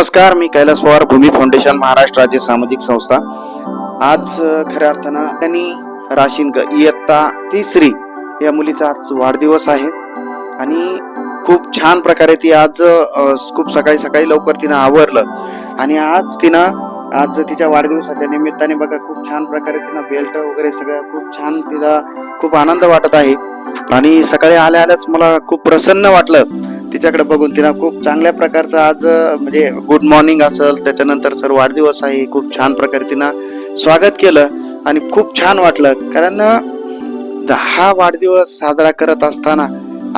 नमस्कार, मी कैलास पवार, भूमी फाउंडेशन महाराष्ट्र राज्य सामाजिक संस्था. आज खऱ्या अर्थानं त्यांनी राशीन इयत्ता तिसरी या मुलीचा आज वाढदिवस आहे आणि खूप छान प्रकारे ती आज खूप सकाळी सकाळी लवकर तिनं आवरलं आणि आज तिच्या वाढदिवसाच्या निमित्ताने बघा खूप छान प्रकारे तिनं बेल्ट वगैरे सगळं खूप छान, तिला खूप आनंद वाटत आहे आणि सकाळी आल्याच मला खूप प्रसन्न वाटलं तिच्याकडे बघून. तिला खूप चांगल्या प्रकारचं आज म्हणजे गुड मॉर्निंग असेल, त्याच्यानंतर सर वाढदिवस आहे, खूप छान प्रकारे तिनं स्वागत केलं आणि खूप छान वाटलं. कारण हा वाढदिवस साजरा करत असताना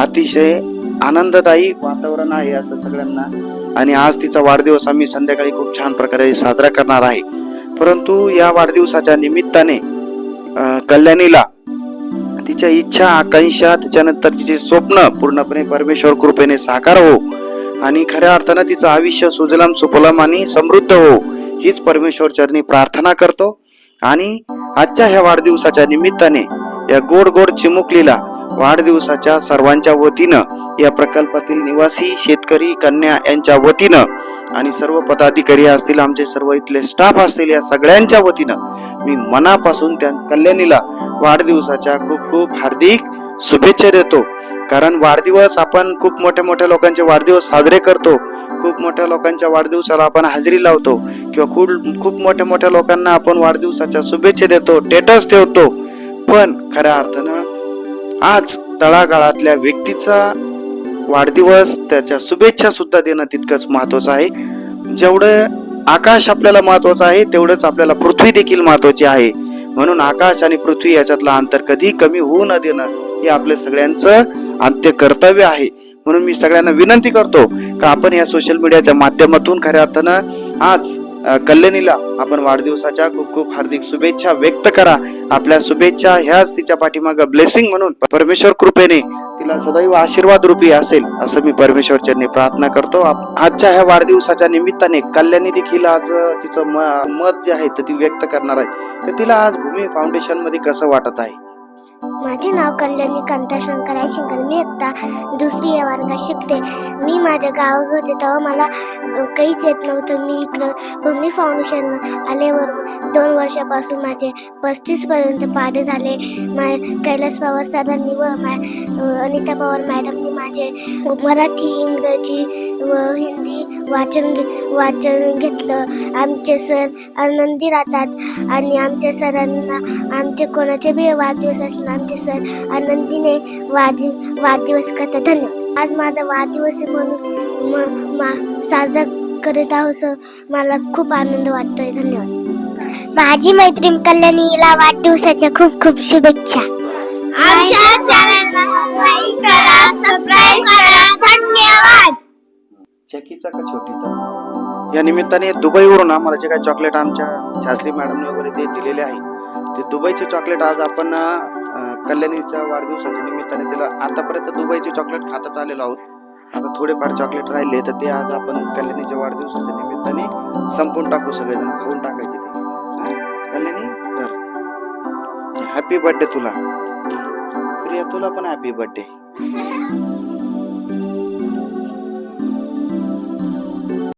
अतिशय आनंददायी वातावरण आहे असं सगळ्यांना. आणि आज तिचा वाढदिवस आम्ही संध्याकाळी खूप छान प्रकारे साजरा करणार आहे. परंतु या वाढदिवसाच्या निमित्ताने कल्याणीला तिच्या इच्छा, आकांक्षा, त्याच्यानंतर तिचे स्वप्न पूर्णपणे परमेश्वर कृपेने साकार हो आणि खऱ्या अर्थानं तिचं आयुष्य सुजलाम सुफलाम आणि समृद्ध हो हीच परमेश्वर चरणी प्रार्थना करतो. आणि आजच्या ह्या वाढदिवसाच्या निमित्ताने या गोड गोड चिमुकलीला वाढदिवसाच्या सर्वांच्या वतीनं, या प्रकल्पातील निवासी शेतकरी कन्या यांच्या वतीनं आणि सर्व पदाधिकारी असतील, आमचे सर्व इथले स्टाफ असतील, या सगळ्यांच्या वतीनं मी मनापासून त्या कल्याणीला वाढदिवसाच्या खूप खूप हार्दिक शुभेच्छा देतो. कारण वाढदिवस आपण खूप मोठ्या मोठ्या लोकांचे वाढदिवस साजरे करतो, खूप मोठ्या लोकांच्या वाढदिवसाला आपण हजेरी लावतो किंवा खूप मोठ्या मोठ्या लोकांना आपण वाढदिवसाच्या शुभेच्छा देतो, स्टेटस ठेवतो. पण खऱ्या अर्थानं आज तळागाळातल्या व्यक्तीचा वाढदिवस, त्याच्या शुभेच्छा सुद्धा देणं तितकंच महत्वाचं आहे. जेवढं आकाश आपल्याला महत्वाचं आहे तेवढंच आपल्याला पृथ्वी देखील महत्वाची आहे. म्हणून आकाश आणि पृथ्वी याच्यातलं अंतर कधी कमी होऊ न देणं हे आपल्या सगळ्यांचं अंत्य कर्तव्य आहे. म्हणून मी सगळ्यांना विनंती करतो का आपण या सोशल मीडियाच्या माध्यमातून खऱ्या अर्थानं आज कल्याणीला आपण वाढदिवसाच्या खूप खूप हार्दिक शुभेच्छा व्यक्त करा. आपल्या शुभेच्छा ह्याच तिच्या पाठीमागं ब्लेसिंग म्हणून परमेश्वर कृपेने तिला सदैव आशीर्वाद रूपी असेल असं मी परमेश्वर चरणी प्रार्थना करतो. आजच्या ह्या वाढदिवसाच्या निमित्ताने कल्याणी देखील आज तिचं मत जे आहे ते ती व्यक्त करणार आहे. तर तिला आज भूमी फाउंडेशन मध्ये कसं वाटत आहे? माझे नाव कल्याणी कांता शंकराय शिंगर. मी एकटा दुसरी या वर्गात शिकते. मी माझ्या गावात होते तेव्हा मला काहीच येत नव्हतं. मी इकडं भूमी फाउंडेशन आल्यावर 2 वर्षापासून माझे 35 पर्यंत पाढे झाले. कैलास पवार सरांनी व अनिता पवार मॅडमनी माझे मराठी, इंग्रजी व हिंदी वाचन घेतलं. आमचे सर आनंदी राहतात आणि आमच्या सरांना आमचे कोणाचे बी वाढदिवस असले आमचे सर आनंदीने वाढदिवस करतात. धन्यवाद. आज माझा वाढदिवस आहे म्हणून साजरा करीत आहोत सर. मला खूप आनंद वाटतोय. धन्यवाद. माझी मैत्रीण कल्याणीला वाढदिवसाच्या खूप खूप शुभेच्छा. आमच्या चॅनलला लाईक करा, सबस्क्राइब करा. धन्यवाद. चकीचा का छोटीचा? या निमित्ताने दुबईवरून आम्हाला जे काही चॉकलेट आमच्या शास्त्री मॅडमने वगैरे ते दिलेले आहे, ते दुबईचे चॉकलेट आज आपण कल्याणीच्या वाढदिवसाच्या निमित्ताने तिला आतापर्यंत दुबईचे चॉकलेट खातच आलेलो आहोत. आता थोडेफार चॉकलेट राहिले तर ते आज आपण कल्याणीच्या वाढदिवसाच्या निमित्ताने संपून टाकू, सगळेजण खाऊन टाकायचे ते. कल्याणी तर हॅपी बर्थडे तुला. प्रिया, तुला पण हॅपी बर्थडे.